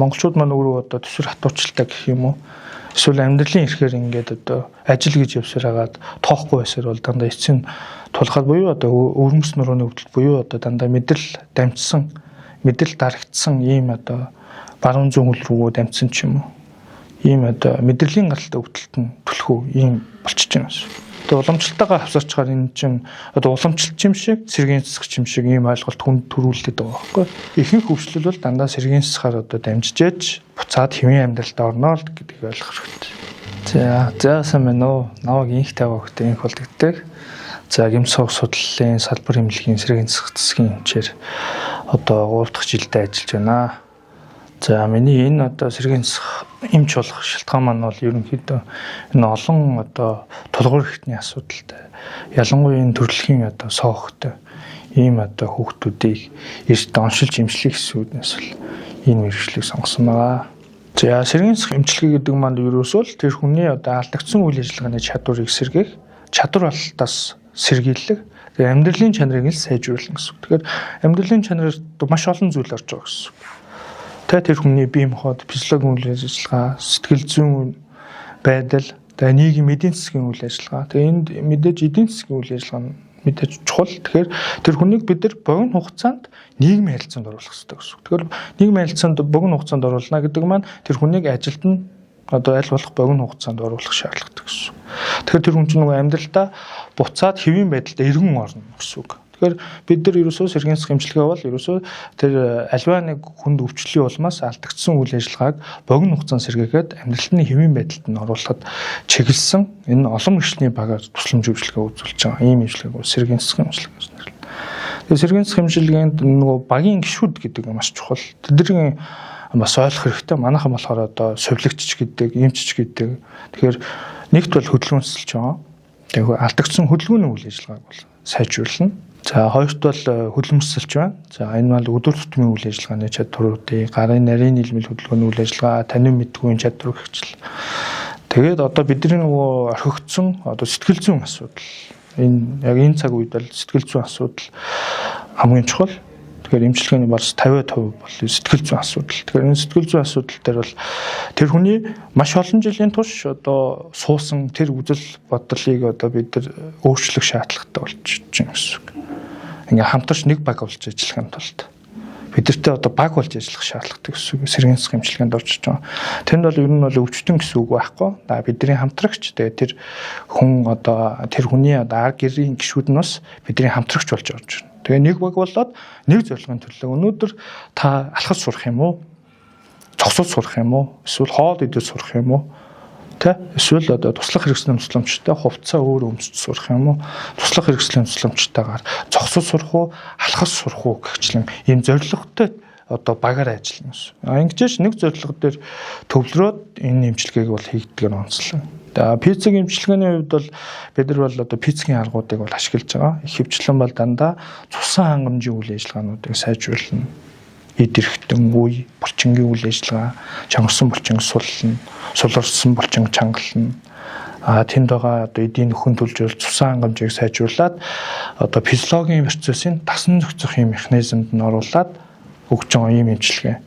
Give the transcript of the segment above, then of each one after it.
монголчууд маань өөрөө одоо төсвөр хатуучилтаа гэх юм уу эсвэл амьдралын эрхээр ингээд одоо ажил гэж явсаар хагаад тоохгүй байсаар бол дандаа эцсийн тулахад буюу одоо өвөрмөс нурууны өвдөлт буюу одоо дандаа мэдрэл дамжсан мэдрэл дарагдсан ийм одоо баруун зүүн хөл рүү дамжсан ч юм уу ийм одоо мэдрэлийн гаралтай өвдөлт нь түлхүү ийм болчихж байна шүү. Одоо уламжлалтайгаа хавсарчгаар энэ чинь одоо уламжлалт юм шиг сэргийн цэцэг юм шиг ийм ойлголт хүнд төрүүлээд байгаа байхгүй. Ихэнх хөвчлөл бол дандаа сэргийн цэцгээр одоо дамжижээж буцаад хэвийн амьдралд орно л гэдгийг ойлгох хэрэгтэй. За сайн байна уу? Намайг инх таваа хөхтэй инх болдогддаг. За гэмсог судлалын салбар эмнэлгийн сэргийн цэцэг засгийн хэмжээр одоо 3 дахь жилдээ ажиллаж байна. За миний энэ одоо сэргийн эмч болох шалтгаан маань бол ерөнхийдөө энэ олон одоо тулгуур эрхтний асуудалтай ялангуяа энэ төрөлхийн одоо соохтой ийм одоо хүүхдүүдийг эрт оншилж эмчлэх хэсгүүднээс л энэ мэргэжлийг сонгосон байгаа. За сэргийн эмчилгээ гэдэг маань ерөөсөө л тэр хүний одоо алдагдсан үйл ажиллагааны чадварыг сэргээх, чадвар алдалтаас сэргийлэх, амьдралын чанарыг л сайжруулах гэсэн. Тэгэхээр амьдралын чанарт маш олон зүйл орж байгаа гэсэн. Тэр хүний бие махбод физиологийн үйл ажиллагаа, сэтгэл зүйн байдал, нийгмийн эдийн засгийн үйл ажиллагаа. Тэгээ энд мэдээж эдийн засгийн үйл ажиллагаа нь мэдээж чухал. Тэгэхээр тэр хүнийг бид нар богино хугацаанд нийгмийн харилцаанд оруулах хэрэгтэй гэсэн. Тэгэхээр нийгмийн харилцаанд богино хугацаанд оруулна гэдэг маань тэр хүнийг ажилд нь одоо аль болох богино хугацаанд оруулах шаардлагатай гэсэн. Тэгэхээр тэр хүн чинь нөгөө амьдралдаа буцаад хэвийн байдалд эргэн орно гэсэн үг. Тэгэхээр бид нар ерөөсөө сэргийн эмчилгээ бол ерөөсөө тэр альва нэг хүнд өвчлөлийн улмаас алдагдсан үйл ажиллагааг богино хугацаанд сэргээгээд амьдралын хэвийн байдалд нь оруулахад чиглэсэн энэ олон мэргэжлийн багаар тусламж үйлчилгээ үзүүлж байгаа. Ийм үйлчилгээг сэргийн эмчилгээ гэж нэрлэдэг. Тэгээ сэргийн эмчилгээнд нөгөө багийн гишүүд гэдэг нь маш чухал. Тэдний бас ойлгох хэрэгтэй. Манайхан болохоор одоо сувилагчч гэдэг, эмчч гэдэг. Тэгэхээр нэгт бол хөдөлгөөнсөлж байгаа. Тэгээ алдагдсан хөдөлгөөний үйл ажиллагааг бол сайжруулна. За хоёрт бол хөдөлмөсөлж байна. За энэ бол өдөр тутмын үйл ажиллагааны чадваруудыг, гарын нарийн нийлмэл хөдөлгөөний үйл ажиллагаа, танин мэдгүй чадвар гихчил. Тэгээд одоо бидний нөгөө орхигдсон одоо сэтгэл зүйн асуудал. Энэ яг энэ цаг үед бол сэтгэл зүйн асуудал хамгийн чухал. Тэгэхээр эмчилгээний бас 50% бол сэтгэл зүйн асуудал. Тэгэхээр энэ сэтгэл зүйн асуудал дээр бол тэр хүний маш олон жилийн турш одоо суусан тэр үзэл бодлыг одоо бид нар өөрчлөх шаардлагатай болчихж байна гэсэн үг. Ингээ хамтарч нэг баг болж ажиллахын тулд бидэртээ одоо баг болж ажиллах шаардлагатай гэсэн үг. Сэргийн эмчилгээнд орж байгаа. Тэнд бол ер нь бол өвчтөн гэсэн үг байхгүй. Бидний хамтрагч тэгээ тэр хүн одоо тэр хүний одоо гэрийн гишүүд нь бас бидний хамтрагч болж орж байна. Тэгээ нэг баг болоод нэг зорилгын төлөө өнөөдөр та алхаж сурах юм уу? Зогсож сурах юм уу? Эсвэл хоол идэж сурах юм уу? Эсвэл одоо туслах хэрэгслийн тусламжтай хувцас өөр өмсөж сурах юм уу? Туслах хэрэгслийн тусламжтайгаар зогсож сурах уу? Алхаж сурах уу гэхчлэн ийм зорилготой одоо багаар ажиллана гэсэн. Ингэжээч нэг зорилго дээр төвлөрөөд энэ эмчилгээг бол хийгдгээр онцлог. Пиццаг эмчилгээний хувьд бол бид нар бол одоо пиццгийн аргуудыг бол ашиглаж байгаа. Их хвчлэн бол дандаа цусан хангамжийн үйл ажиллагаануудыг сайжруулна. Эд эрхтэн үе, булчингийн үйл ажиллагаа, чангарсан булчин суллна, суларсан булчин чангална. Тэнд байгаа одоо эдийн нөхөн төлжөөл цусан хангамжийг сайжруулад одоо физиологийн процессын дасан зохицох юм механизмд нь оруулаад өгч байгаа юм эмчилгээ.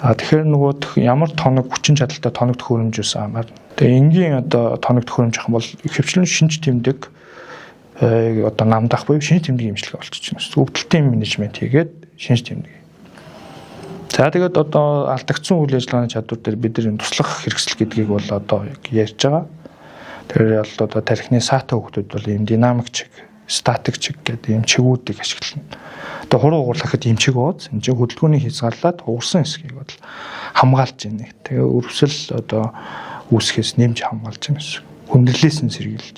Тэгэхээр нөгөө ямар тоног хүчин чадалтай тоног төхөөрөмжөөс хамаарна. Тэгээ энгийн одоо тоног төхөөрөмж ах бол хөвчлэн шинж тэмдэг одоо намдах буюу шинж тэмдгийн эмчилгээ болчихж байна. Өвдөлтийн менежмент хийгээд шинж тэмдэг. За тэгээд одоо алдагдсан үйл ажиллагааны чадвар дээр бид нар туслах хэрэгсэл гэдгийг бол одоо ярьж байгаа. Тэр бол одоо тархины саата хүүхдүүд бол ийм динамик чиг, статик чиг гэдэг ийм чигүүдийг ашиглана. Одоо хуруу угуулахад ийм чиг ууз, энэ чинь хөдөлгөөний хязгаарлаад уурсан хэсгийг бол хамгаалж байна. Тэгээ өрөвсөл одоо үүсгэхээс нэмж хамгаалж байна гэсэн. Хүндрэлээс нь сэргийлж.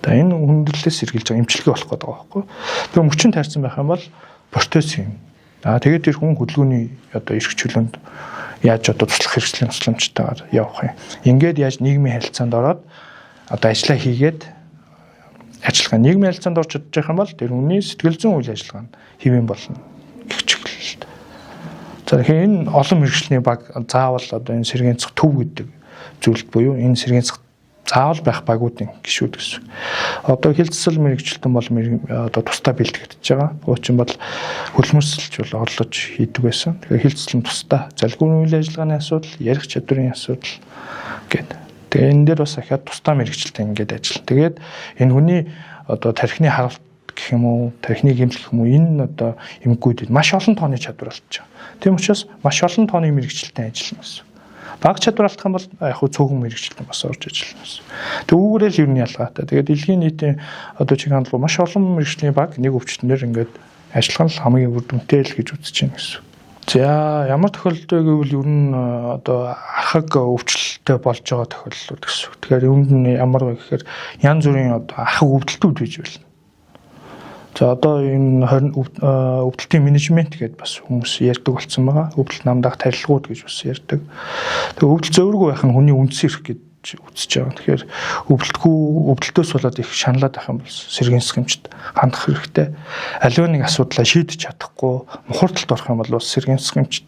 Одоо энэ хүндрэлээс сэргийлж байгаа эмчилгээ болох гэдэг байгаа байхгүй. Тэгээ мөчн таарсан байх юм бол протез юм. Тэгээд тэр хүн хөдөлгөөний одоо эрх чөлөөнд яаж одоо туслах хэрэгслийн тусламжтайгаар явах юм. Ингээд яаж нийгмийн харилцаанд ороод одоо ажиллаа хийгээд ажиллагаа нийгмийн харилцаанд орж чадж байгаа юм бол тэр хүний сэтгэл зүйн үйл ажиллагаа нь хэвэн болно гэх чиглэлд. За тэгэхээр энэ олон мэргэжлийн баг заавал одоо энэ сэргийн төв гэдэг зүйлд буюу энэ сэргийн заавал байх багуудын гишүүд гэсэн. Одоо хилцэл мэрэгчлэлтэн бол одоо тусдаа бэлтгэж байгаа. Уучин бол хөлмөрсөлж бол орлож хийдэг байсан. Тэгэхээр хилцэл нь тусдаа залгуурын үйл ажиллагааны асуудал, ярих чадварын асуудал гэдэг. Тэгээ энэ дээр бас ахаад тусдаа мэрэгчлэлтэн ингээд ажиллана. Тэгээд энэ хүний одоо тархины хаалт гэх юм уу, тархины гэмтэл гэх юм уу, энэ одоо эмгэгүүдэд маш олон тооны чадвар алдж байгаа. Тийм учраас маш олон тооны мэрэгчлэлтэн ажиллана гэсэн. Бага чадвар алдах юм бол яг хөө цөөхөн мэрэгчлэлтэн бас орж ажиллана гэсэн. Түүгээрээ л юу нь ялгаатай. Тэгээд дэлхийн нийтийн одоо чиг хандлага маш олон мэрэгчлийн баг нэг өвчтөнээр ингээд ажиллах нь хамгийн үр дүнтэй л гэж үзэж байна гэсэн. За ямар тохиолдолд гэвэл ер нь одоо архаг өвчлөлттэй болж байгаа тохиолдлууд гэсэн. Тэгэхээр үүнд нь ямар вэ гэхээр янз бүрийн одоо архаг өвдөлтүүд бийж байна. За одоо энэ өвдөлтийн менежмент гэдээ бас хүмүүс ярьдаг болсон байгаа. Өвдөлт намдаах тарилгууд гэж бас ярьдаг. Тэгээ өвдөлт зөөвргүй байх нь хүний үндс эрх гэж үзэж байгаа. Тэгэхээр өвдөлтөөс болоод их шаналаад байх юм бол сэргийн сахимчд хандах хэрэгтэй. Аливаа нэг асуудлаа шийдэж чадахгүй мухардалд орох юм бол бас сэргийн сахимчд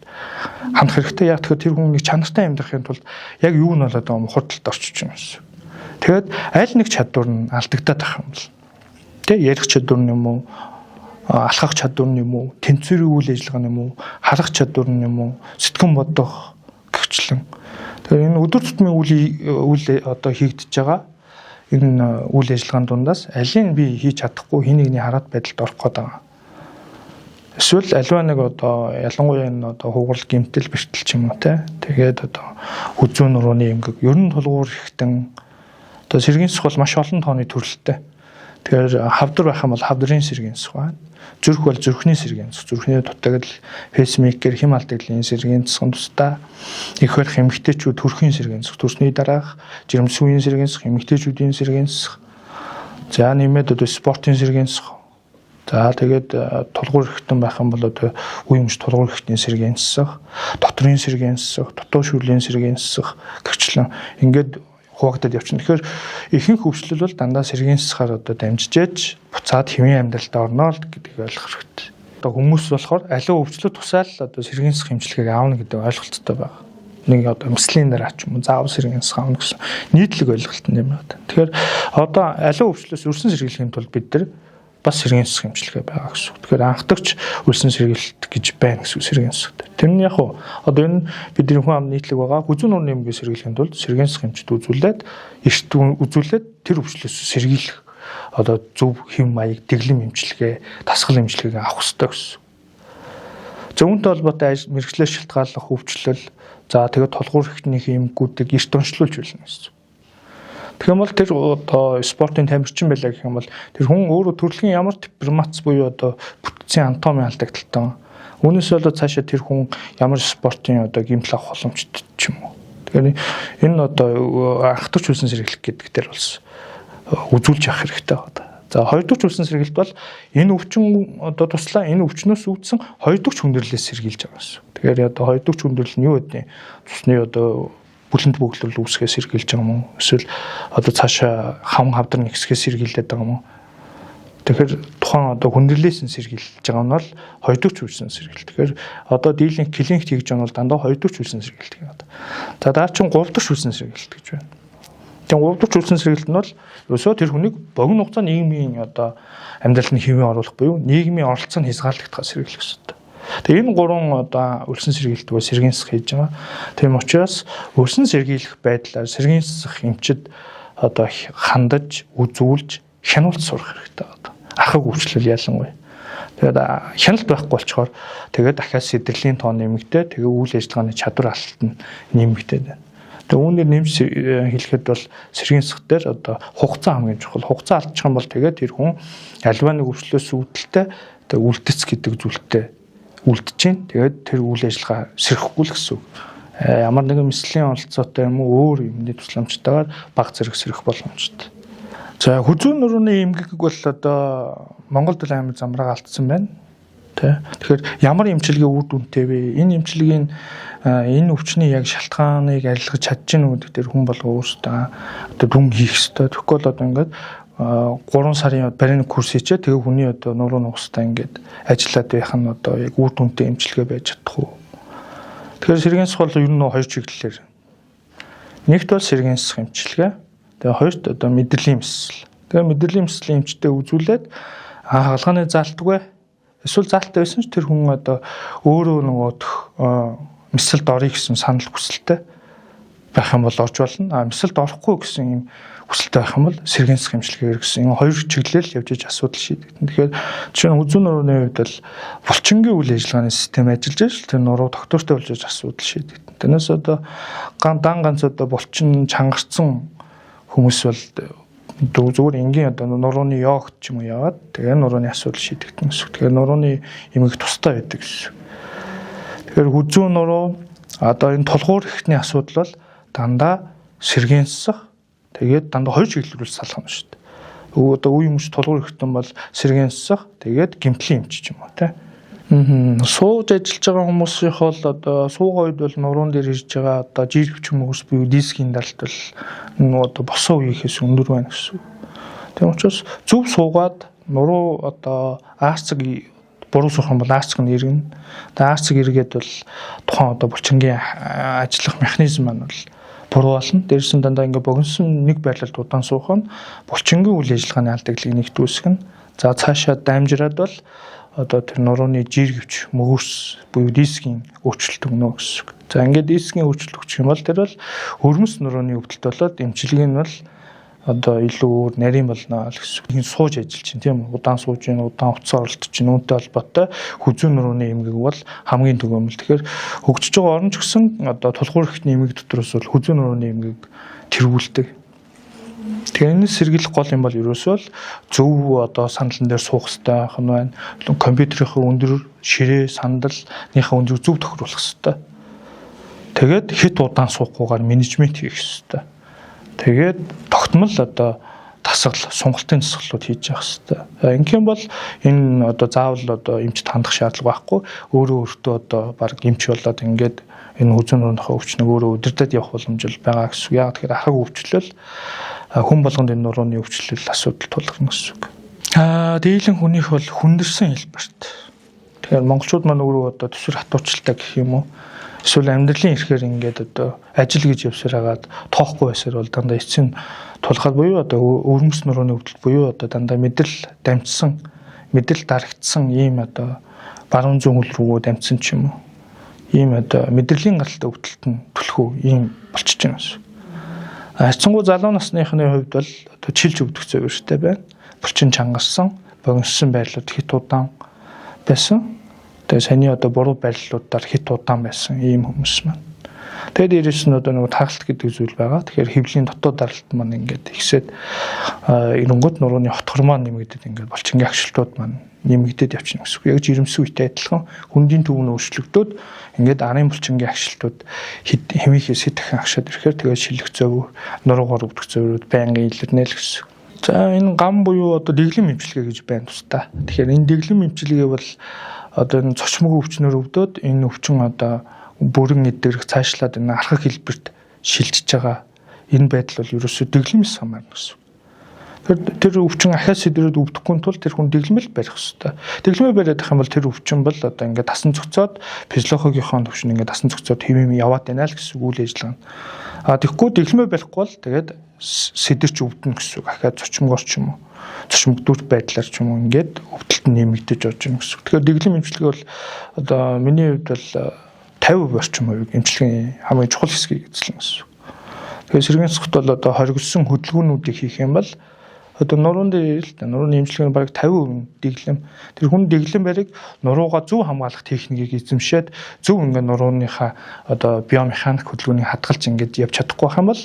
хандах хэрэгтэй. Яг тэгэхээр тэр хүн нэг чанартай амьдрахын тулд яг юу нь болоод байгаа мухардалд орчиж байна гэсэн. Тэгээд аль нэг чадвар нь алдагдаад байх юм бол ярих чадвар нь юм уу, алхах чадвар нь юм уу, тэнцвэрийн үйл ажиллагаа нь юм уу, харах чадвар нь юм уу, сэтгэн бодох гихчлэн. Тэгэхээр энэ өдөр тутмын үйл одоо хийгдэж байгаа энэ үйл ажиллагааны дундаас алийг би хийж чадахгүй хин нэгний хараад байдалд орох гээд байгаа. Эсвэл аливаа нэг одоо ялангуяа энэ одоо хугарал гэмтэл бэртэл ч юм уу те. Тэгээд одоо хүзүүн нурууны эмгэг ер нь тулгуур ихтэн одоо сэргийн сах бол маш олон тооны төрөлтэй. Тэгэхээр хавдар байх юм бол хавдрын сэргийн сах байна. Зүрх бол зүрхний сэргийн сах. Зүрхний дутагдал пейсмейкер, хэм алдагдлын сэргийн сах тусдаа их барих эмэгтэйчүүд төрхийн сэргийн сах, төрсний дараах жирэмсүүийн сэргийн сах, эмэгтэйчүүдийн сэргийн сах. За нэмээд одоо спортын сэргийн сах. За тэгээд тулгуур ихтэн байх юм бол одоо үе өмч тулгуур ихтний сэргийн сах, дотрын сэргийн сах, дутуу шүрлийн сэргийн сах гэрчлэн ингээд хуваагдаад явчихна. Тэгэхээр ихэнх хөвчлөл бол дандаа сэргийн сахаар одоо дамжижээж буцаад хэвийн амьдралдаа орно л гэдгийг ойлгох хэрэгтэй. Одоо хүмүүс болохоор аливаа өвчлөлт тусаал одоо сэргийн сах хэмжлэгийг аавна гэдэг ойлголттой байна. Нэг одоо эмслийн дараа ч юм уу заавал сэргийн сах аавна гэсэн нийтлэг ойлголт юм байна. Тэгэхээр одоо аливаа өвчлөөс өрсөн сэргийлэхийн тулд бид нар бас сэргийн сах хэмжлэгээ байгаа гэсэн. Тэгэхээр анхдагч өрсөн сэргийлэлт гэж байна гэсэн сэргийн сах. Тэр нь яг уу одоо энэ бидний хүн ам нийтлэг байгаа хүзүүн нуурны эмгэг сэргийлэхийн тулд сэргийн сах хэмжид үзүүлээд эрт үзүүлээд тэр өвчлөөс сэргийлэх одоо зөв хэм маяг дэглэм эмчилгээ дасгал эмчилгээг авах хэрэгтэй гэсэн. Зөвөнтэй холбоотой мэрэгчлээ шилтгааллах өвчлөл за тэгээд толгуур ихтнийхээ эмгэгүүдийг эрт онцлуулж байна гэсэн. Тэгэх юм бол тэр одоо спортын тамирчин байлаа гэх юм бол тэр хүн өөрөө төрөлхийн ямар перформанс буюу одоо бүтцийн анатомын алдагдaltaй. Үүнээс болоод цаашаа тэр хүн ямар спортын одоо гэмтэл авах боломжтой ч юм уу. Тэгэхээр энэ одоо анхдагч үлсэн сэргийлэх гэдэг дээр бас үзүүлж явах хэрэгтэй байна. За хоёрдогч үлсэн сэргийлэлт бол энэ өвчин одоо туслаа энэ өвчнөөс үүдсэн хоёрдогч хүндрэлээс сэргийлж байгаа гэсэн. Тэгэхээр одоо хоёрдогч хүндрэл нь юу гэдэг нь цусны одоо бүлэнд бөглөл үүсгээс сэргийлж байгаа юм уу? Эсвэл одоо цаашаа хам хавдар нэгсгээс сэргийлээд байгаа юм уу? Тэгэхээр тухайн одоо хүндрэлээс нь сэргийлж байгаа нь бол хоёрдогч үлсэн сэргийлэлт. Тэгэхээр одоо дийлэнх клиникт хийж байгаа нь бол дандаа хоёрдогч үлсэн сэргийлэлт гэдэг. За дараа чинь гуравдагч үлсэн сэргийлэлт гэж байна. Тэгээ гуравдагч үлсэн сэргийлэлт нь бол ерөөсөө тэр хүнийг богино хугацаанд нийгмийн одоо амьдралд нь хэвэн оруулах буюу нийгмийн оролцоог хязгаарлагдахаар сэргийлэх хэрэгтэй. Тэгээ энэ гурван одоо үлсэн сэргийлэлт бол сэргийн сах хийж байгаа. Тийм учраас үлсэн сэргийлэх байдлаар сэргийн сах эмчид одоо хандаж, үзүүлж, хянуулж сурах хэрэгтэй байна. Архаг өвчлөл ялангуяа. Тэгээд хяналт байхгүй болчоор тэгээд дахиад сэдрэлийн тоон нэмэгдээ, тэгээ үйл ажиллагааны чадвар алт нь нэмэгдээд байна. Тэгээ үүнээр нэмж хэлэхэд бол сэргийн сах дээр одоо хугацаа хамгийн чухал. Хугацаа алдчих юм бол тэгээд тэр хүн альва нэг өвчлөөс үүдэлтэй тэгээ үлдэц гэдэг зүйлтэй үлдэж чинь тэгээд тэр үйл ажиллагаа сэрхэхгүй л гэсэн үг. Ямар нэгэн мэслийн оролцоотой юм уу өөр юмны тусламжтайгаар баг зэрэг сэрэх боломжтой. За хүзүүн нурууны эмгэг бол одоо Монголд л амар замраа алдсан байна. Тэгэхээр ямар эмчилгээ үр дүнтэй вэ? Энэ эмчилгийн энэ өвчний яг шалтгааныг арилгаж чадчихна үү гэдэг дээр хүн болго өөрсдөө одоо дүн хийх ёстой. Тэгэхгүй бол одоо ингээд 3 сарын барийн курс хийчээ тэгээ хүний одоо нуруу нугастай ингээд ажиллаад байх нь одоо яг үр дүнтэй эмчилгээ байж чадах уу? Тэгэхээр сэргийн сах бол ер нь хоёр чиглэлээр. Нэгт бол сэргийн сах эмчилгээ. Тэгээ хоёрт одоо мэдрэлийн эмсэл. Тэгээ мэдрэлийн эмслийн эмчтэй үзүүлээд хаалганы заалтгүй эсвэл заалттай байсан ч тэр хүн одоо өөрөө нөгөө мисэлд орё гэсэн санал хүсэлтэй байх юм бол орж болно. Мисэлд орохгүй гэсэн юм хүсэлтэй байх юм бол сэргээнсэх эмчилгээгээр гэсэн энэ хоёр чиглэл явж иж асуудал шийдэгдэнэ. Тэгэхээр жишээ нь үзүүн нурууны хувьд бол булчингийн үйл ажиллагааны систем ажиллаж байгаа шүү. Тэр нуруу доктортой болж иж асуудал шийдэгдэнэ. Тэрнээс одоо ганц одоо булчин чангарсан хүмүүс бол зүгээр энгийн одоо нурууны йогт ч юм уу яваад тэгээ нурууны асуудал шийдэгдэнэ гэсэн. Тэгэхээр нурууны эмгэг тустай байдаг гэсэн. Тэгэхээр үзүүн нуруу одоо энэ тулгуур ихний асуудал бол дандаа сэргээнсэх тэгээд дандаа хоёр чиглэлрүүл салгана шүү дээ. Одоо үе юмш тулгуур ихтэн бол сэргээнсэх тэгээд гэмтлийн эмч ч юм уу тий. Сууж ажиллаж байгаа хүмүүсийн бол одоо суугаа үед бол нуруунд дээр ирж байгаа одоо жиргэвч хүмүүс буюу дискийн даралт бол одоо босоо үеийнхээс өндөр байна гэсэн. Тийм учраас зөв суугаад нуруу одоо арцэг буруу суух юм бол арцэг нь иргэнэ. Тэгээ арцэг эргээд бол тухайн одоо булчингийн ажиллах механизм маань бол буруу болно. Дээрээс нь дандаа ингээ богиносон нэг байрлалд удаан суух нь булчингийн үйл ажиллагааны алдагдлыг нэгтгүүлсгэн. За цаашаа дамжираад бол одоо тэр нурууны жиргэвч мөгөөс буюу дискийн өөрчлөлт өгнө гэсэн. За ингээд дискийн өөрчлөлт өгчих юм бол тэр бол хөрмөс нурууны өвдөлт болоод эмчилгээ нь бол одоо илүү нарийн болно гэсэн. Сууж ажиллаж чинь тийм удаан сууж гин удаан утас оролдож чинь үүнтэй холбоотой хүзүүн нурууны эмгэг бол хамгийн түгээмэл. Тэгэхээр хөгжиж байгаа орон ч гэсэн одоо тулгуур ихний эмгэг дотроос бол хүзүүн нурууны эмгэг тэргүүлдэг. Тэгэхээр энэ сэргийлэх гол юм бол ерөөсөө зөв одоо сандлан дээр суух хэрэгтэй байх нь байна. Компьютерийнхээ өндөр ширээ сандалныхаа өндрийг зөв тохируулах хэрэгтэй. Тэгээд хэд удаан суухгүйгээр менежмент хийх хэрэгтэй. Тэгээд тогтмол одоо дасгал сонголтын дасгалууд хийж явах хэрэгтэй. Ингэм бол энэ одоо заавал одоо эмчд хандах шаардлага байхгүй. Өөрөө өөртөө одоо баг эмч болоод ингээд энэ хүзүүн нурууныхаа өвчнийг өөрөө удирдах явах боломж байгаа гэсэн. Яг тэгэхээр ахаг өвчлөл хүн болгонд энэ нурууны өвчлөл асуудал тулгарна гэсэн үг. Дийлэн хүнийх бол хүндэрсэн хэлбэрт. Тэгэхээр монголчууд маань өөрөө одоо төсвөр хатуучилтаа гэх юм уу? Эсвэл амьдралын эрхээр ингээд одоо ажил гэж явсаар хагаад тоохгүй байсаар бол дандаа эцсийн тулахад буюу одоо өвөрмөс нурууны өвдөлт буюу одоо дандаа мэдрэл дамжсан, мэдрэл дарагдсан ийм одоо баруун зүүн хөл рүүгөө дамжсан ч юм уу. Ийм одоо мэдрэлийн гаралтай өвдөлт нь түлхүү ийм болчихж байна гэсэн. Хайцсангуу залуу насныхны хувьд бол одоо чилж өвдөх зөвөртэй байна. Булчин чангарсан, богиноссон байрлууд хит удаан байсан. Тэгээ саяны одоо буруу байрлалуудаар хит удаан байсан ийм хүмүүс маань. Тэгээд дээрээс нь одоо нэг тагалт гэдэг зүйл байгаа. Тэгэхээр хөвлийн дотоод даралт маань ингээд ихсээд эрэнгүүд нурууны хотгор маань нэмэгдээд ингээд булчингийн агшилтууд маань нэмэгдээд явчихна гэсэн үг. Яг жирэмсэн үетэй адилхан хүндийн төв нь өөрчлөгдөөд ингээд арын булчингийн агшилтууд хэмээхээс хэд дахин агшаад ирэхээр тэгээд шилэх зөв нуруугаар өвдөх зөврүүд байнгын илэрнэ л гэсэн. За энэ гам буюу одоо дэглэм эмчилгээ гэж байна тустай. Тэгэхээр энэ дэглэм эмчилгээ бол одоо энэ цочмог өвчнөр өвдөд энэ өвчин одоо бүрэн эдгэрэх цаашлаад энэ архаг хэлбэрт шилжиж байгаа энэ байдал бол ерөөсөө дэглэмээс хамаарна гэсэн. Тэр өвчин ахиас сэдрээд өвдөхгүй тул тэр хүн дэглэмэл барих хэрэгтэй. Дэглэмэл бариад ах юм бол тэр өвчин бол одоо ингээд дасан зохицоод физиологийн төвшин ингээд дасан зохицоод хэвэм яваад байна л гэсэн үйл ажиллагаа. Тэгэхгүй дэглэмэл барихгүй бол тэгээд сэдэрч өвдөнө гэсэн үг. Ахиад цочмогоор ч юм уу цочмогдуур байдлаар ч юм уу ингээд өвдөлт нь нэмэгдэж орж ийн гэсэн. Тэгэхээр дэглэм эмчилгээ бол одоо миний хувьд бол 50% орчим хувийг эмчилгээний хамгийн чухал хэсгийг эзлэн гэсэн. Тэгэхээр сэргээн цогт бол одоо хоригдсон хөдөлгөөнүүдийг хийх юм бол одоо нуруунд дээр л да нурууны эмчилгээ нь бараг 50% дэглэм. Тэр хүн дэглэм бариг нуруугаа зөв хамгаалах техникийг эзэмшээд зөв ингээд нурууныхаа одоо биомеханик хөдөлгөөнийг хадгалж ингээд явж чадахгүй байх юм бол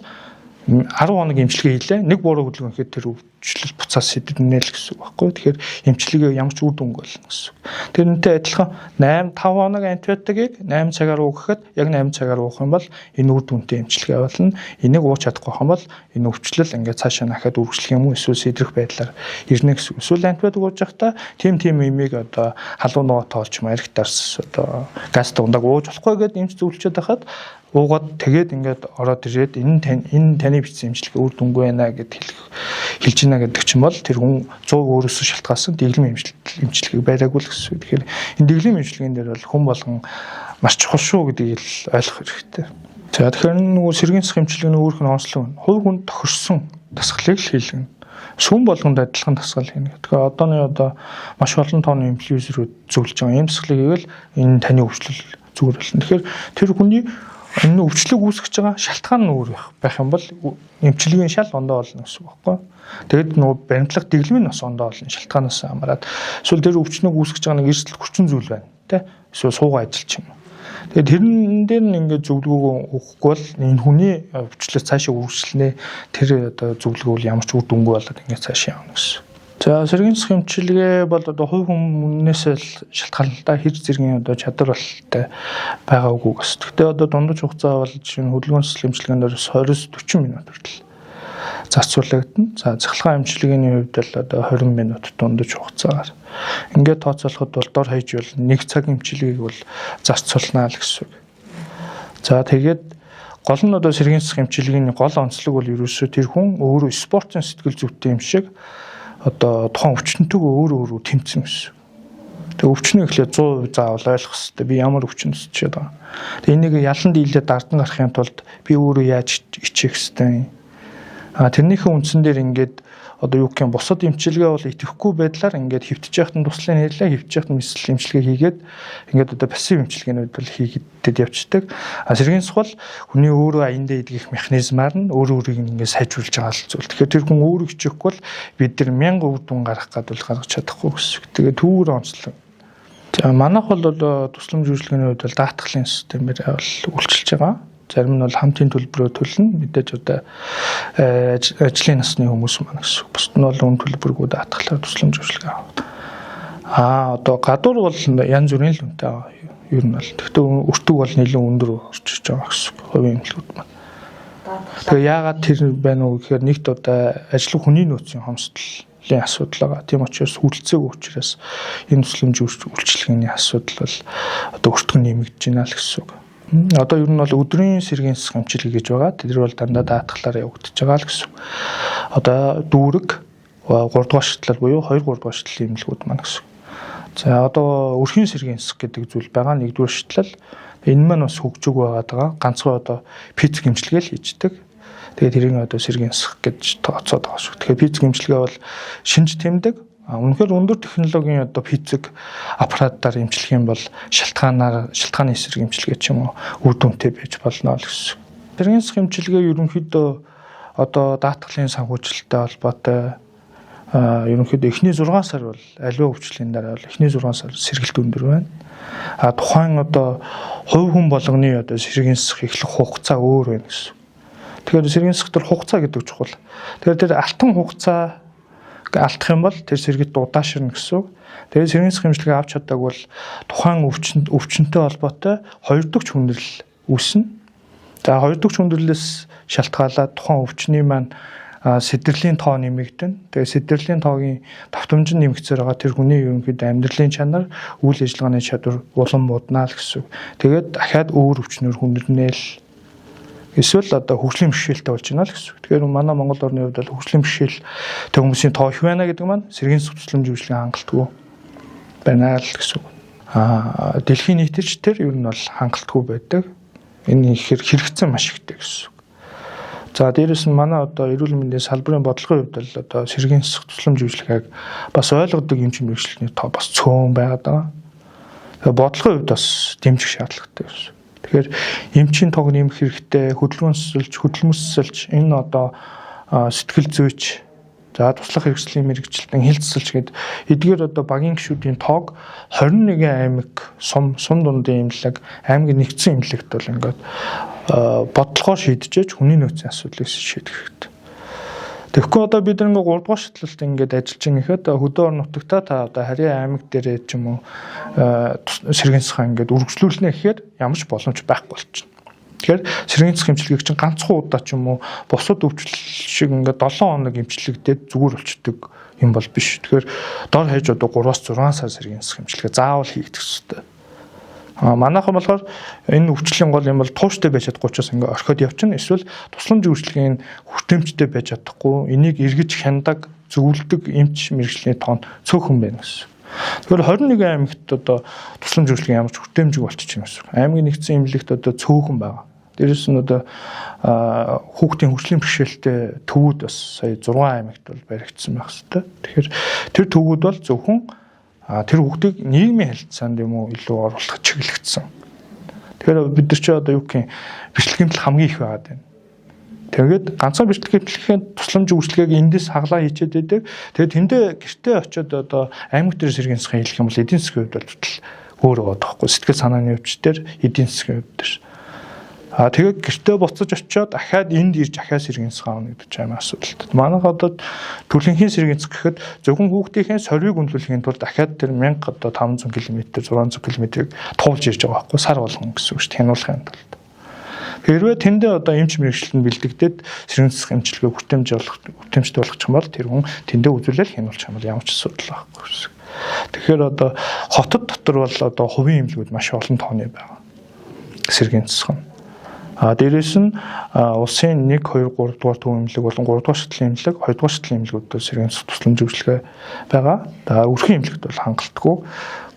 10 хоног эмчилгээ хийлээ. Нэг буруу хөдөлгөөн хийхэд тэр өвчлөл буцаас сэдвнэ л гэсэн үг байхгүй. Тэгэхээр эмчилгээ ямар ч үр дүнгүй болно гэсэн. Тэрнтэй адилхан 5 хоног антибиотикийг 8 цагаар уугахад яг 8 цагаар уух юм бол энэ үр дүнтэй эмчилгээ болно. Энийг ууж чадахгүй юм бол энэ өвчлөл ингээд цаашаа нахад үргэлжлэх юм уу эсвэл сэдрэх байдлаар ирнэ гэсэн. Эсвэл антибиотик ууж байхдаа тийм эмийг одоо халуун ногоо тоолч маригтарс одоо газ дундаг ууж болохгүй гэдээ эмч зөвлөчөөд байхад уугаад тэгээд ингээд ороод ирээд энэ таны бичсэн эмчилгээ үр дүнгүй байна гэд хэлж байна гэдэг чинь бол тэр хүн 100 өөрөөсөө шалтгаалсан дэглэм эмчилгээг байгаагүй л гэсэн. Тэгэхээр энэ дэглэм эмчилгээнд дээр бол хүн болгон маш чухал шүү гэдгийг л ойлгох хэрэгтэй. За тэгэхээр нөгөө сэргээнсэх эмчилгээний өөрх нь онцлог. Хувь хүн тохирсон дасгалыг л хийлгэнэ. Сүм болгонд адилхан дасгал хийнэ. Тэгэхээр одоо маш олон тооны инфлюенсерүүд зөвлөж байгаа. Ийм дасгалыг хийвэл энэ таны өвчлөл зүгээр болно. Тэгэхээр тэр хүний энэ өвчлөг үүсгэж байгаа шалтгаан нь өөр байх юм бол эмчилгээний шал ондоо болно гэсэн үг байхгүй. Тэгэд нөгөө баримтлах дэглэм нь бас ондоо болно шалтгаанаас хамаарат. Эсвэл тэр өвчнөг үүсгэж байгаа нэг эрсдэл хүчин зүйл байна тий. Эсвэл суугаа ажиллаж юм. Тэгээд тэрэн дээр нь ингээд зөвлөгөөгөө өгөхгүй бол энэ хүний өвчлөөс цаашаа үргэлжлэнэ. Тэр одоо зөвлөгөө бол ямар ч үр дүнгүй болоод ингээд цаашаа явна гэсэн. За сэргийн засгийн эмчилгээ бол одоо хувь хүмүүнээс л шалтгаалтай хэр зэргийн одоо чадвар болтой байгаа үгүй гэсэн. Гэхдээ одоо дундаж хугацаа бол жишээ нь хөдөлгөөн засал эмчилгээнд 20-40 минут хүртэл зарцуулагдана. За цахилгаан эмчилгээний хувьд бол одоо 20 минут дундаж хугацаагаар ингээд тооцоолоход бол дор хаяж бол 1 цаг эмчилгээг бол зарцуулнаа л гэсэн үг. За тэгээд гол нь одоо сэргийн засгийн эмчилгээний гол онцлог бол ерөөсөө тэр хүн өөрөө спортын сэтгэл зүйтэй юм шиг одоо тухайн өвчнөтэйгөө өөрөө тэмцэн гэсэн. Тэгээ өвчнөө ихлээр 100% заавал ойлгох хэрэгтэй. Би ямар өвчин өсчээд байгаа. Тэгээ энийг ялан дийлээд дардан гарахын тулд би өөрөө яаж ичээх хэрэгтэй. Тэрнийхэн үндсэн дээр ингээд одоо юу гэх юм бусад эмчилгээ бол итгэхгүй байдлаар ингээд хөвтөж яхад нь туслахын хэлээ хөвтөж яхад мэсэл эмчилгээ хийгээд ингээд одоо пассив эмчилгээнүүд бол хийгээд явцдаг. Сэргийн засал хүний өөрөө аяндаа идэх механизмаар нь өөрийг ингээд сайжруулж байгаа л зүйл. Тэгэхээр тэр хүн өөрөө хичээхгүй бол бид нар 1000 үр дүн гаргах гэдэг бол гаргаж чадахгүй гэсэн. Тэгээ түүгээр онцлог. За манайх бол тусламж үйлчилгээний хувьд бол даатгалын системээр бол үйлчилж байгаа. Зарим нь бол хамтын төлбөрөөр төлнө. Мэдээж одоо ажлын насны хүмүүс маань гэсэн. Бусд нь бол үн төлбөргүй даатгалаар тусламж үйлчилгээ авах. Одоо гадуур бол янз бүрийн л үнэтэй байгаа. Ер нь бол. Гэхдээ өртөг бол нэлээд өндөр орчиж байгаа гэсэн. Хувийн эмнэлгүүд маань. Тэгээ яагаад тэр байна уу гэхээр нэгт одоо ажлын хүний нөөцийн хомсдолын асуудал байгаа. Тийм учраас хүлцээгүй учраас энэ тусламж үйлчилгээний асуудал бол одоо өртгөн нэмэгдэж байна л гэсэн үг. Одоо ер нь бол өдрийн сэргийн засгийн эмчилгээ гэж байгаа. Тэр бол дандаа даатгалаар явагдаж байгаа л гэсэн. Одоо дүүрэг 3 дугаар шатлал буюу 2 3 дугаар шатлалын эмнэлгүүд маань гэсэн. За одоо өрхийн сэргийн засаг гэдэг зүйл байгаа. 1 дугаар шатлал энэ маань бас хөгжөг байгаа. Ганцхан одоо физик эмчилгээ л хийждэг. Тэгээд тэрийг одоо сэргийн засаг гэж тооцоод байгаа шүү. Тэгэхээр физик эмчилгээ бол шинж тэмдэг. Үнэхээр өндөр технологийн одоо физик аппаратаар эмчилэх юм бол шалтгааны эсрэг эмчилгээ ч юм уу үр дүнтэй байж болно л гэсэн. Сэргийн засгийн эмчилгээ ерөнхийдөө одоо даатгалын санхүүжилттэй холбоотой ерөнхийдөө эхний 6 сар бол аливаа өвчлийн дараа бол эхний 6 сар сэргэлт өндөр байна. Тухайн одоо хувь хүн болгоны одоо сэргийн засах эхлэх хугацаа өөр байна гэсэн. Тэгэхээр сэргийн засах төр хугацаа гэдэг чухал. Тэгэхээр тэр алтан хугацаа алдах юм бол тэр сэргэд удаашрна гэсэн. Тэгээд сэргийн засгийн эмчилгээ авч чадаагүй бол тухайн өвчнөд холбоотой 2 дахь хүндрэл үүснэ. За 2 дахь хүндрэлээс шалтгаалаад тухайн өвчний маань сэдэрлийн тоо нэмэгдэнэ. Тэгээд сэдэрлийн тоогийн давтамж нь нэмэгдсээр байгаа тэр хүний ерөнхийдөө амьдралын чанар, үйл ажиллагааны чадвар улам мууднаа л гэсэн. Тэгээд дахиад өөр өвчнөр хүндрэнэл эсвэл одоо хөгжлийн бэрхшээлтэй болж байна л гэсэн. Тэгэхээр манай Монгол орны хувьд бол хөгжлийн бэрхшээлтэй хүмүүсийн тоо их байна гэдэг маань сэргийн тусламж үйлчилгээ хангалтгүй байна л гэсэн. Дэлхийн нийтэрчдэр ер нь бол хангалтгүй байдаг. Энэ хэрэгцээ маш ихтэй гэсэн. За дээрэс нь манай одоо эрүүл мэндийн салбарын бодлогын хувьд бол одоо сэргийн тусламж үйлчилгээг бас ойлгодог эмчийн бэрхшээлний тоо бас цөөн байгаад байгаа. Тэгээ бодлогын хувьд бас дэмжих шаардлагатай гэсэн. Тэгэхээр эмчийн тоог нэмэх хэрэгтэй, хөдөлмөсөлж энэ одоо сэтгэл зүйч, за туслах хэрэгслийн мэрэгчлэн хилцэлж гээд эдгээр одоо багийн гишүүдийн тоог 21 аймаг сум дундын эмнэлэг, аймгийн нэгдсэн эмнэлэгт бол ингээд бодлогоор шийдэж хүний нөөцийн асуудлыг шийдэх хэрэгтэй. Тэгэхгүй одоо бид нэг 3 дугаар шатлалт ингээд ажиллаж байгаад хөдөө орон нутагтаа та одоо харьяа аймаг дээрээ ч юм уу сэргийн засгийн ингээд үргэлжлүүлнэ гэхээр ямар ч боломж байхгүй болчихно. Тэгэхээр сэргийн засгийн эмчилгээг чинь ганцхан удаа ч юм уу бусад өвчлөл шиг ингээд 7 хоног эмчилэгдээд зүгээр болчдөг юм бол биш. Тэгэхээр дор хаяж одоо 3-6 сар сэргийн засгийн эмчилгээ заавал хийгдэх хэрэгтэй. Манайхан болохоор энэ өвчлийн гол юм бол тууштай байж чадахгүй учраас ингээ орхиод явчихна. Эсвэл тусламж үйлчилгээний хүртээмжтэй байж чадахгүй. Энийг эргэж хяндаг, зөвлөдөг эмч мэрэгжлийн тоон цөөхөн байна гэсэн. Тэгэхээр 21 аймагт одоо тусламж үйлчилгээ ямар ч хүртээмжгүй болчихж байна гэсэн. Аймгийн нэгдсэн эмнэлэгт одоо цөөхөн байгаа. Дээрээс нь одоо хүүхдийн хөгжлийн бэрхшээлтэй төвүүд бас сая 6 аймагт бол баригдсан байх хэвээр. Тэгэхээр тэр төвүүд бол зөвхөн тэр хүүхдийг нийгмийн харилцаанд юм уу илүү оруулах чиглэгдсэн. Тэгэхээр бид нар ч одоо юу гэх юм бичлэгэмтэл хамгийн их байгаад байна. Тэгээд ганцхан бичлэгэмтлэхийн тусламж үйлчлэгийг эндээс хаглаа хийчихэд байдаг. Тэгээд тэндээ гэртээ очиод одоо аймаг дээр сэргийн засгийн хэлэх юм бол эдийн засгийн хувьд бол өөр байгаа байхгүй. Сэтгэл санааны өвчтөр эдийн засгийн хувьд дээр. Тэгээд гэртээ буцаж очиод дахиад энд ирж дахиад сэргийн засаг аавна гэдэг чинь асуудал. Манайх одоо төлөнхийн сэргийн засаг гэхэд зөвхөн хүүхдийнхээ сорвиг үнэлүүлэхийн тулд дахиад тэр 1500 км 600 км-ийг туулж ирж байгаа байхгүй сар болгон гэсэн үг шүү дээ хянуулахын тулд. Хэрвээ тэндээ одоо эмч мэрэгчлэн бэлдэгдээд сэргийн засаг эмчилгээ хүртээмжтэй болгох юм бол тэр хүн тэндээ үзүүлэл хянуулчих юм бол ямар ч асуудал байхгүй. Тэгэхээр одоо хотод дотор бол одоо хувийн эмнэлгүүд маш олон тооны байгаа. Сэргийн засаг нь. Дээрээс нь улсын 1, 2, 3 дугаар төв эмнэлэг болон 3 дугаар шатлын эмнэлэг, 2 дугаар шатлын эмнэлгүүдээр сэргийн тусламж үйлчилгээ байгаа. Өрхийн эмнэлэгт бол хангалтгүй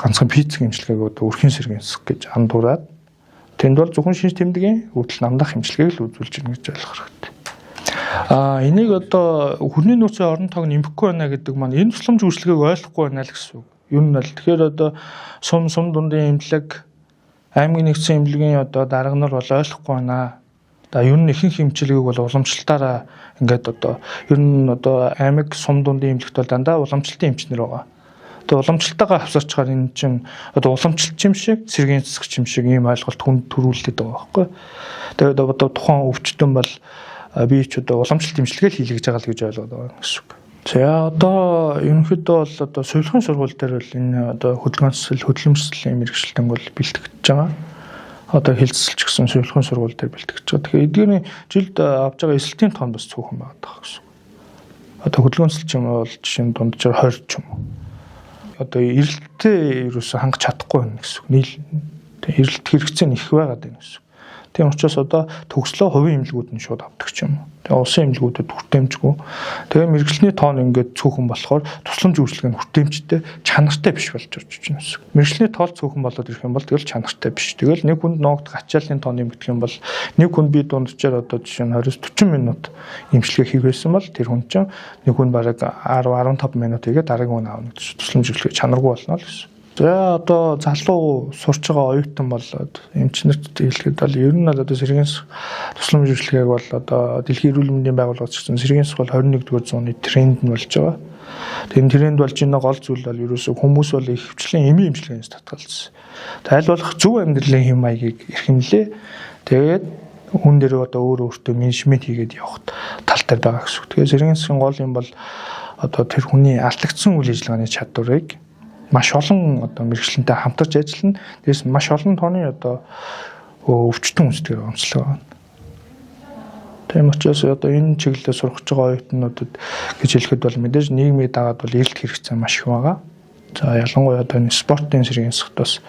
ганцхан физик эмчилгээг одоо өрхийн сэргийн засаг гэж андуураад тэнд бол зөвхөн шинж тэмдгийн өвдөл намдах эмчилгээг л үзүүлж ирнэ гэж ойлгох хэрэгтэй. Энийг одоо хүрний нөөцийн орон тоог нэмэхгүй байна гэдэг маань энэ тусламж үйлчилгээг ойлгохгүй байна л гэсэн үг. Юу нь л тэгэхээр одоо сум дундын эмнэлэг аймгийн нэгдсэн эмнэлгийн одоо дарга нар бол ойлгохгүй байна. Ер нь ихэнх эмчилгээг бол уламжлалтаараа ингээд одоо ер нь одоо аймаг сум дундын эмнэлэгт бол дандаа уламжлалтын эмчнэр байгаа. Одоо уламжлалтаагаа авсарчгаар энэ чинь одоо уламжлалт юм шиг сэргийн засаг юм шиг ийм ойлголт хүнд төрүүлээд байгаа байхгүй. Тэгээд одоо тухайн өвчтөн бол би ч одоо уламжлалт эмчилгээ хийлгэж байгаа л гэж ойлгоод байгаа гэсэн үг. За одоо ерөнхийдөө бол одоо сувилгын сургууль дээр бол энэ одоо хөдөлмөрсөлийн мэргэжилтэн бол бэлтгэж байгаа. Одоо хэлцэлч гэсэн сувилгын сургууль дээр бэлтгэж байгаа. Тэгэхээр эдгээрийн жилд авж байгаа эсэлтийн тоон бас цөөхөн байгаа гэсэн үг. Одоо хөдөлгөөнсөлч юм бол жишээ нь дунджаар 20 ч юм уу. Одоо эрэлттэй ерөөсө хангах чадахгүй байна гэсэн үг. Эрэлт хэрэгцээ нь их байгаад байна гэсэн үг. Тийм учраас одоо төгслөө хувийн эмнэлгүүд нь шууд авдаг ч юм уу. Тэгээ улсын эмнэлгүүдэд хүртээмжгүй. Тэгээ мэрэгжлийн тоон ингээд цөөхөн болохоор тусламж үйлчилгээ нь хүртээмжтэй чанартай биш болж орж байна гэсэн. Мэрэгжлийн тоол цөөхөн болоод ирэх юм бол тэгэл чанартай биш. Тэгэл нэг хүнд ноогдох ачааллын тоон нэмэгдэх юм бол нэг хүн би дунджаар одоо жишээ нь 20-40 минут эмчилгээ хийгээсэн бол тэр хүн чинь нэг хүн бараг 10-15 минут хийгээд дараагийн хүн аавна гэж тусламж үйлчилгээ чанаргүй болно л гэсэн. За одоо залуу сурч байгаа оюутан бол эмчнэрт хэлэхэд бол ер нь одоо сэргийн тусламж үйлчилгээг бол одоо Дэлхийн эрүүл мэндийн байгууллагаас гэсэн сэргийн бол 21-р зууны тренд нь болж байгаа. Тэгээд тренд болж байгаа гол зүйл бол ерөөсөө хүмүүс бол их хвчлийн эмийн эмчилгээнээс татгалзсан. Аль болох зөв амьдралын хэм маягийг эрхэмлээ. Тэгээд хүн дээр одоо өөртөө менежмент хийгээд явах талтай байгаа гэсэн үг. Тэгээд сэргийн гол юм бол одоо тэр хүний алдагдсан үйл ажиллагааны чадварыг маш олон одоо мэрэгчлэнтэй хамтарч ажиллана. Дээрээс маш олон тооны одоо өвчтөн үндэстгээр онцлог байна. Тийм учраас одоо энэ чиглэлээр сурах гэж байгаа оюутнуудад гэж хэлэхэд бол мэдээж нийгмийн дагаад бол эрэлт хэрэгцээ маш их байгаа. За ялангуяа одоо энэ спортын сэргийн засагт бас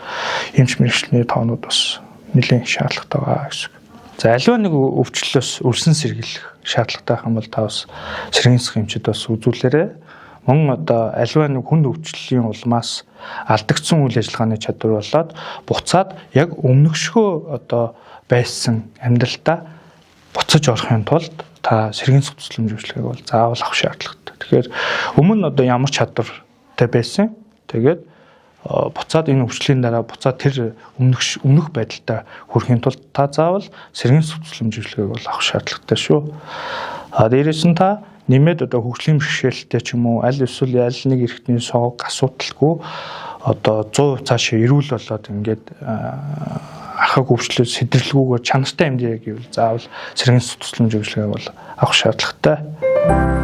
эмч мэрэгчлийн тоонууд бас нэлээд шаардлагатай байгаа гэсэн. За аливаа нэг өвчлөлөөс өрсөн сэргийлэх шаардлагатай юм бол та бас сэргийн засгийн эмчид бас үзүүлээрэй. Мөн одоо аливаа нэг хүнд өвчлөлийн улмаас алдагдсан үйл ажиллагааны чадвар болоод буцаад яг өмнөшгөө одоо байсан амьдралдаа буцаж орохын тулд та сэргийн тусламж үйлчилгээг бол заавал авах шаардлагатай. Тэгэхээр өмнө одоо ямар чадвартай байсан. Тэгээд буцаад энэ өвчлийн дараа буцаад тэр өмнөх байдалтай хүрэхин тулд та заавал сэргийн тусламж үйлчилгээг бол авах шаардлагатай шүү. Дээрээс нь та нэмээд одоо хөгжлийн бэрхшээлтэй ч юм уу аль эсвэл аль нэг эрхтний соог асуудалгүй одоо 100% цаашаа эрүүл болоод ингээд ахаг өвчлөл сэдэрлэгүүгээр чанартай амьдрий гэвэл заавал сэргийн тусламж үйлчилгээг бол авах шаардлагатай.